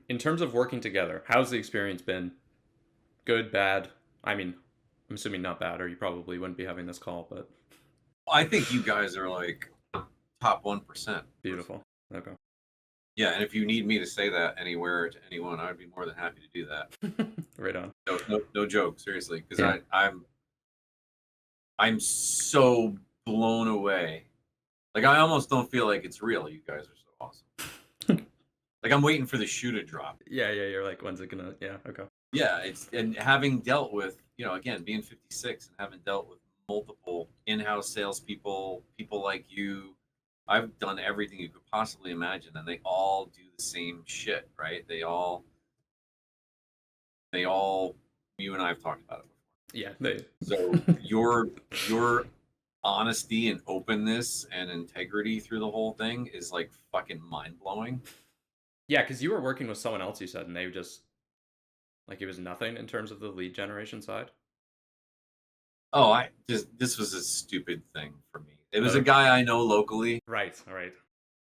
in terms of working together, how's the experience been? Good, bad? I mean, I'm assuming not bad, or you probably wouldn't be having this call, but I think you guys are like top 1%. beautiful. Okay. Yeah, and if you need me to say that anywhere to anyone, I'd be more than happy to do that. Right on. No, no, no joke, seriously, because Yeah. I'm so blown away. Like I almost don't feel like it's real. You guys are so awesome. Like I'm waiting for the shoe to drop. Yeah, yeah, you're like, when's it gonna? Yeah, okay. Yeah, it's and having dealt with, again, being 56 and having dealt with multiple in-house salespeople, people like you, I've done everything you could possibly imagine, and they all do the same shit, right? They all, you and I have talked about it before. Yeah, they. So your honesty and openness and integrity through the whole thing is like fucking mind blowing. Yeah, because you were working with someone else, you said, and they just like it was nothing in terms of the lead generation side. Oh, I just this was a stupid thing for me. It was a Oh, guy I know locally, right, all right.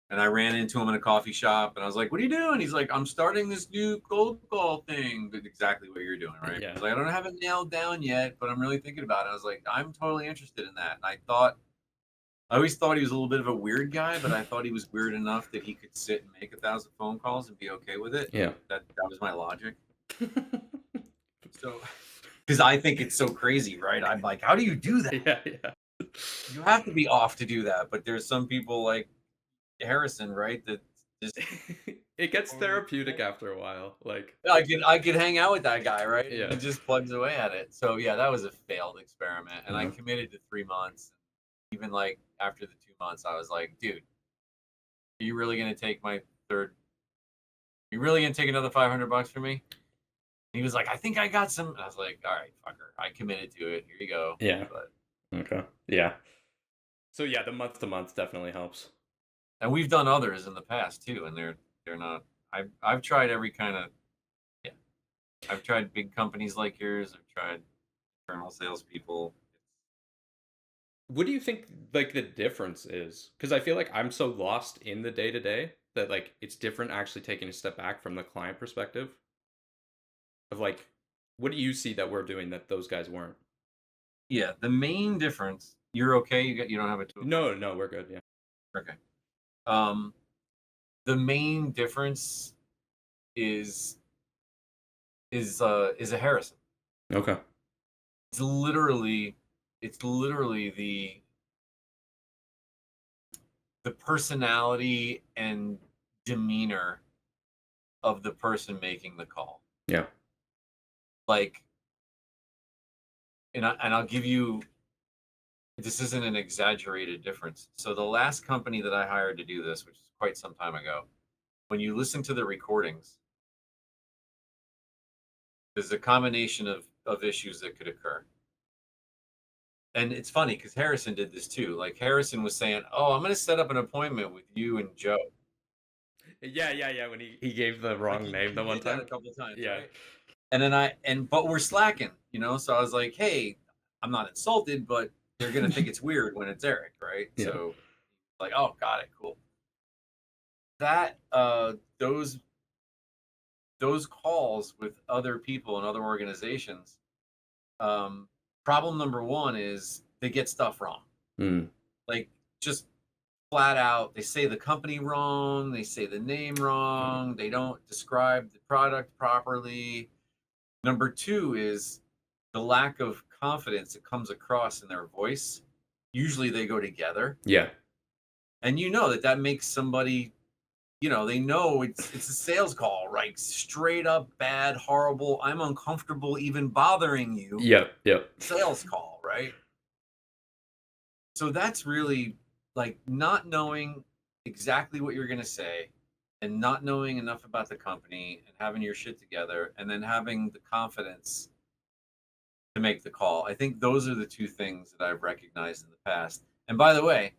and I ran into him in a coffee shop, and I was like, "What are you doing?" He's like, "I'm starting this new cold call thing." But exactly what you're doing, right? Yeah, He's like, "I don't have it nailed down yet, but I'm really thinking about it." I was like, "I'm totally interested in that." And I always thought he was a little bit of a weird guy, but I thought he was weird enough that he could sit and make 1,000 phone calls and be okay with it. yeah. That was my logic. So, because I think it's so crazy, right? I'm like, how do you do that? Yeah, yeah. You have to be off to do that. But there's some people like Harrison, right? That just It gets totally. therapeutic after a while. Like, I could hang out with that guy, right? And he yeah. just plugs away at it. So yeah, that was a failed experiment, and I Uh-huh. committed to 3 months. Even like after the 2 months, I was like, dude, are you really gonna take my third? You really gonna take another $500 from me? And he was like, I think I got some. And I was like, all right, fucker, I committed to it. Here you go. Yeah. But Okay. Yeah. So yeah, the month to month definitely helps. and we've done others in the past too, and they're not. I've tried every kind of, yeah. I've tried big companies like yours. I've tried internal salespeople. What do you think like the difference is? Because I feel like I'm so lost in the day to day that like it's different actually taking a step back from the client perspective of like, what do you see that we're doing that those guys weren't? Yeah, the main difference. You're okay. You don't have a 2 o'clock. No, no, we're good. Yeah. Okay. Um, the main difference is is a Harrison. Okay. It's literally it's literally the personality and demeanor of the person making the call. Yeah. Like, and I'll give you, this isn't an exaggerated difference. So the last company that I hired to do this, which is quite some time ago, when you listen to the recordings, there's a combination of issues that could occur. And it's funny because Harrison did this too. Like Harrison was saying, "Oh, I'm going to set up an appointment with you and Joe." Yeah, yeah, yeah. When he gave the Like wrong he, name he the one did that a time. couple of times, Yeah. right? And then but we're slacking. So I was like, "Hey, I'm not insulted, but they're going to think it's weird when it's Eric, right?" Yeah. So like, "Oh, got it, cool." That those calls with other people and other organizations, um, problem number one is they get stuff wrong. Mm. Like just flat out, they say the company wrong, they say the name Mm. wrong, they don't describe the product properly. Number two is the lack of confidence that comes across in their voice. Usually they go together. Yeah. And you know that makes somebody, they know it's a sales call, right? Straight up bad, horrible, I'm uncomfortable even bothering you Yep. Yep. sales call, right? So that's really like not knowing exactly what you're going to say and not knowing enough about the company and having your shit together and then having the confidence to make the call. I think those are the two things that I've recognized in the past. And by the way,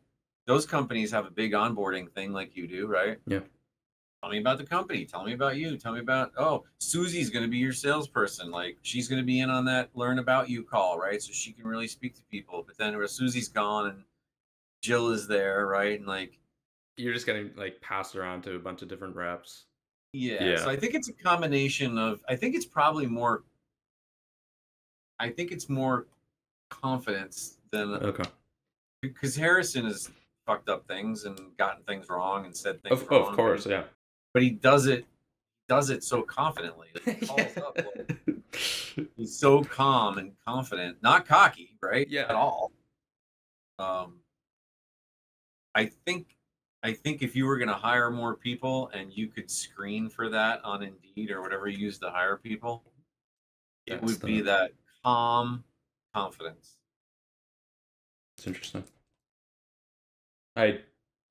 those companies have a big onboarding thing like you do, right? Yeah. Tell me about the company. Tell me about you. Tell me about, oh, Susie's going to be your salesperson. Like she's going to be in on that learn about you call, right? So she can really speak to people. But then Susie's gone and Jill is there, right? And like, You're just getting like passed around to a bunch of different reps. Yeah, Yeah. so I think it's a combination of I think it's probably more I think it's more confidence than Okay. because Harrison has fucked up things and gotten things wrong and said things Of wrong, course, yeah. but he does it so confidently. Like he calls up like he's so calm and confident, not cocky, right? At Yeah. all. Um, I think I think if you were going to hire more people and you could screen for that on Indeed or whatever you use to hire people, it That's would be the that calm confidence. it's interesting. I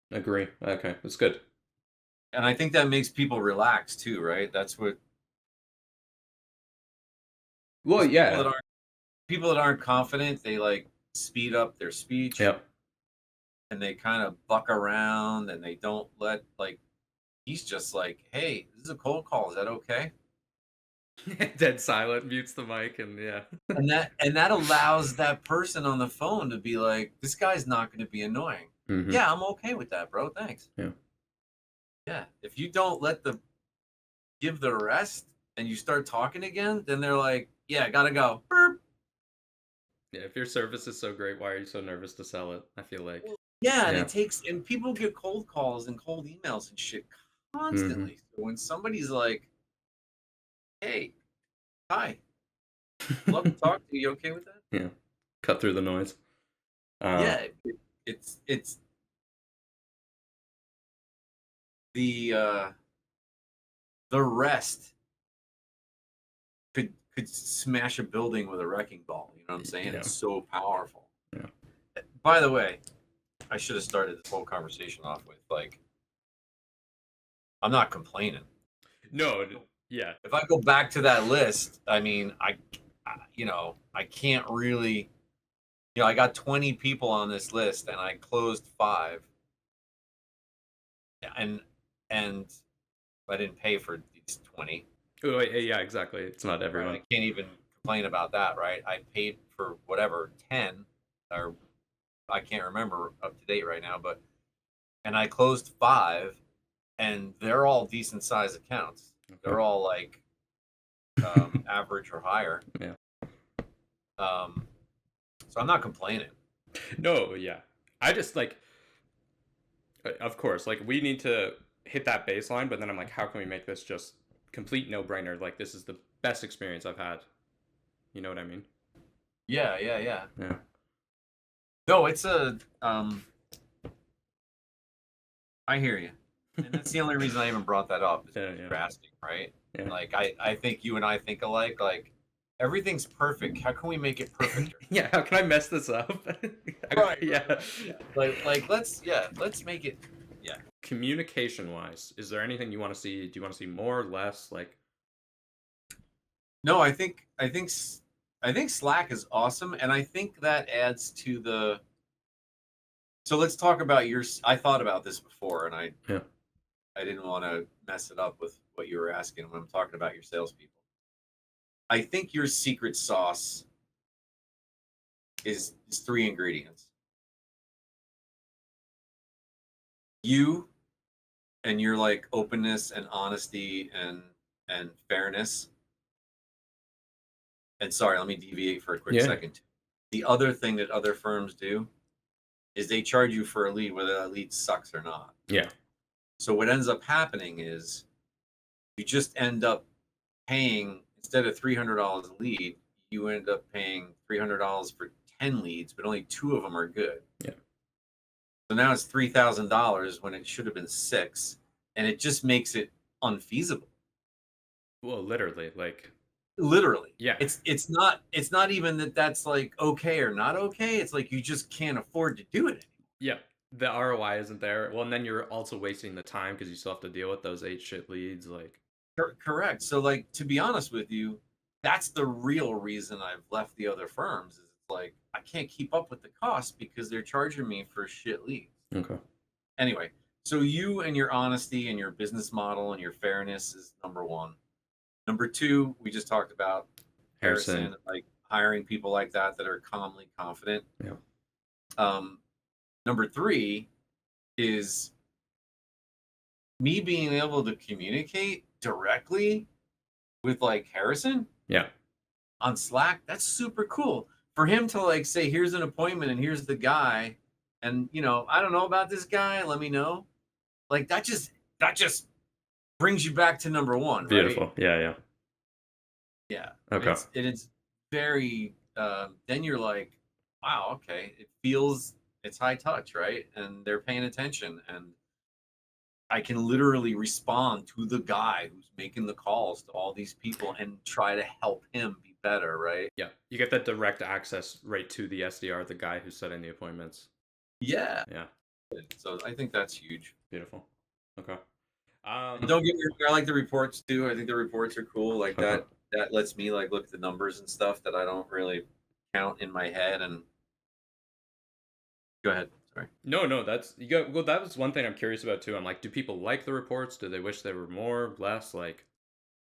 agree. Okay, that's good. And I think that makes people relax too, right? That's what Well, because yeah. people that aren't confident, they like speed up their speech Yeah. and they kind of buck around and they don't let like he's just like, "Hey, this is a cold call. Is that okay?" Dead silent, mutes the mic, and yeah. And that allows that person on the phone to be like, "This guy's not going to be annoying." Hmm. Yeah, I'm okay with that, bro. Thanks. Yeah. Yeah. If you don't let the give the rest and you start talking again, then they're like, "Yeah, gotta go." Burp. Yeah. If your service is so great, why are you so nervous to sell it? I feel like. Well, yeah, and Yeah. it takes and people get cold calls and cold emails and shit Hmm. constantly. So when somebody's like, "Hey, hi, love to talk to you. You okay with that?" Yeah. Cut through the noise. Uh, Yeah, it's the the rest could smash a building with a wrecking ball. You know what I'm saying? yeah. It's so powerful. Yeah. By the way, I should have started this whole conversation off with like, I'm not complaining. No. Yeah. If I go back to that list, I mean, I can't really, I got 20 people on this list and I closed five, and and I didn't pay for these 20. Oh, yeah. Exactly. It's not Right? I everyone. can't even complain about that, right? I paid for whatever 10, or I can't remember up to date right now, but and I closed five, and they're all decent size accounts. Okay. They're all like average or higher. Yeah. Um, so I'm not complaining. No. Yeah. I just like. Of course, like we need to hit that baseline, but then I'm like, how can we make this just complete no brainer? Like this is the best experience I've had. You know what I mean? Yeah, yeah, yeah. Yeah. No, it's a I hear you. And that's the only reason I even brought that up is Yeah. because Yeah. you're asking, right? Yeah. Like I think you and I think alike. Like everything's perfect. How can we make it perfecter? Yeah. How can I mess this up? Right, right, Yeah. right. Yeah. Like let's make it yeah. Communication wise, is there anything you want to see? Do you want to see more, less? Like, No, I think Slack is awesome, and I think that adds to the. So let's talk about your. I thought about this before, and yeah. I didn't want to mess it up with what you were asking when I'm talking about your salespeople. I think your secret sauce is three ingredients: you and your like openness and honesty and fairness. And sorry, let me deviate for a quick Yeah. second. The other thing that other firms do is they charge you for a lead, whether that lead sucks or not. Yeah. So what ends up happening is you just end up paying instead of $300 a lead, you end up paying $300 for 10 leads, but only two of them are good. Yeah. So now it's $3,000 when it should have been six, and it just makes it unfeasible. Well, literally, like, Literally, yeah. it's not even that that's like okay or not okay. It's like you just can't afford to do it Yeah. The ROI isn't there. Well, and then you're also wasting the time because you still have to deal with those eight shit leads. Like, Correct. So, like, to be honest with you, that's the real reason I've left the other firms. Is it's like I can't keep up with the cost because they're charging me for shit leads. okay. Anyway, so you and your honesty and your business model and your fairness is number one. Number two, we just talked about Harrison. Harrison, like hiring people like that that are calmly confident. Yeah. Um, Number three is me being able to communicate directly with like Harrison Yeah. on Slack, that's super cool. For him to like say, here's an appointment and here's the guy, and I don't know about this guy, let me know. Like that just brings you back to number one, right? Beautiful. Yeah, yeah. Yeah. And Okay. it's very then you're like, wow, okay. It's high touch, right? And they're paying attention, and I can literally respond to the guy who's making the calls to all these people and try to help him be better, right? Yeah. You get that direct access right to the SDR, the guy who's setting the appointments. Yeah. Yeah. So I think that's huge. Beautiful. Okay. And don't get me wrong, I like the reports too. I think the reports are cool. Like Uh-huh. that lets me like look at the numbers and stuff that I don't really count in my head. And go ahead. Sorry. No, no, that's you got well, that was one thing I'm curious about too. I'm like, do people like the reports? Do they wish they were more, less? Like,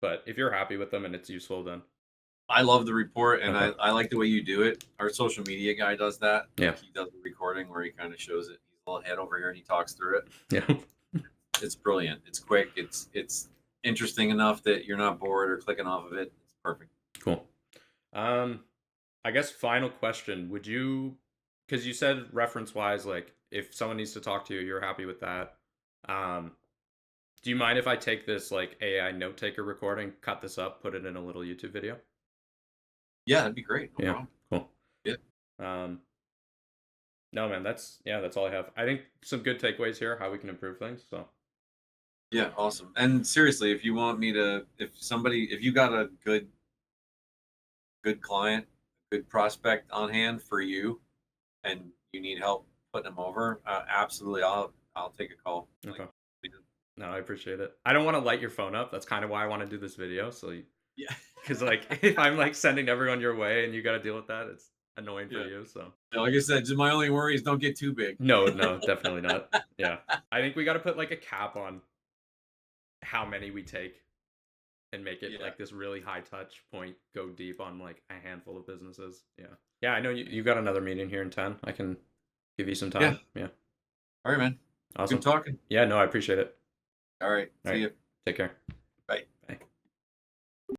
but if you're happy with them and it's useful, then I love the report, and okay. I like the way you do it. Our social media guy does that. Yeah. Like he does the recording where he kind of shows it. He's a little head over here and he talks through it. Yeah. It's brilliant. It's quick. It's interesting enough that you're not bored or clicking off of it. It's perfect. Cool. Um, I guess final question. Would you, because you said reference wise, like if someone needs to talk to you, you're happy with that. Um, do you mind if I take this like AI note taker recording, cut this up, put it in a little YouTube video? Yeah, that'd be great. No Yeah, problem. cool. Yeah. Um, no, man, that's all I have. I think some good takeaways here, how we can improve things. So Yeah, awesome. And seriously, if you want me to, if you got a good client, good prospect on hand for you, and you need help putting them over, absolutely, I'll take a call. Like, okay. No, I appreciate it. I don't want to light your phone up. That's kind of why I want to do this video. So, yeah, because like if I'm like sending everyone your way and you got to deal with that, it's annoying for yeah. you. So Like I said, just my only worry is don't get too big. no, no, definitely not. Yeah, I think we got to put like a cap on how many we take and make it Yeah, like this really high touch point. Go deep on like a handful of businesses. Yeah, yeah. I know you got another meeting here in 10. I can give you some yeah. time. Yeah, All right, man. Good awesome. talking. Yeah, no, I appreciate it. All right. All See right, you. take care.